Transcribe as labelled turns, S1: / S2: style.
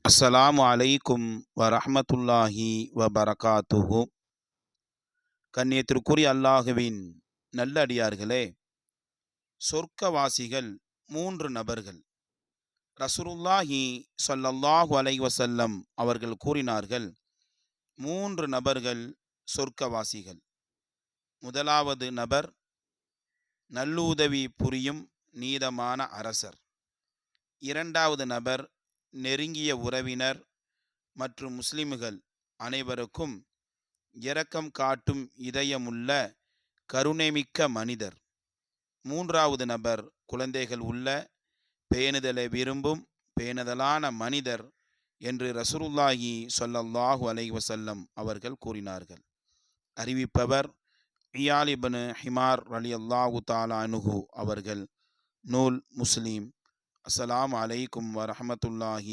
S1: அஸ்ஸலாமு அலைக்கும் வரஹ்மத்துல்லாஹி வபரகாத்துஹு. கண்ணியத்திற்குரிய அல்லாஹுவின் நல்லடியார்களே, சொர்க்கவாசிகள் 3 நபர்கள். ரசூலுல்லாஹி ஸல்லல்லாஹு அலைஹி வஸல்லம் அவர்கள் கூறினார்கள், 3 நபர்கள் சொர்க்கவாசிகள். முதலாவது நபர் நல்லுதவி புரியும் நீதமான அரசர். இரண்டாவது நபர் நெருங்கிய உறவினர் மற்றும் முஸ்லிம்கள் அனைவருக்கும் இரக்கம் காட்டும் இதயமுள்ள கருணைமிக்க மனிதர். மூன்றாவது நபர் குழந்தைகள் உள்ள பேணுதலை விரும்பும் பேணுதலான மனிதர் என்று ரசூலுல்லாஹி ஸல்லல்லாஹு அலைஹி வஸல்லம் அவர்கள் கூறினார்கள். அறிவிப்பவர் இயால் இப்னு ஹிமார் ரலியல்லாஹு தஆலா அன்ஹு அவர்கள். நூல் முஸ்லிம். அஸ்ஸலாமு அலைக்கும் வரஹ்மத்துல்லாஹி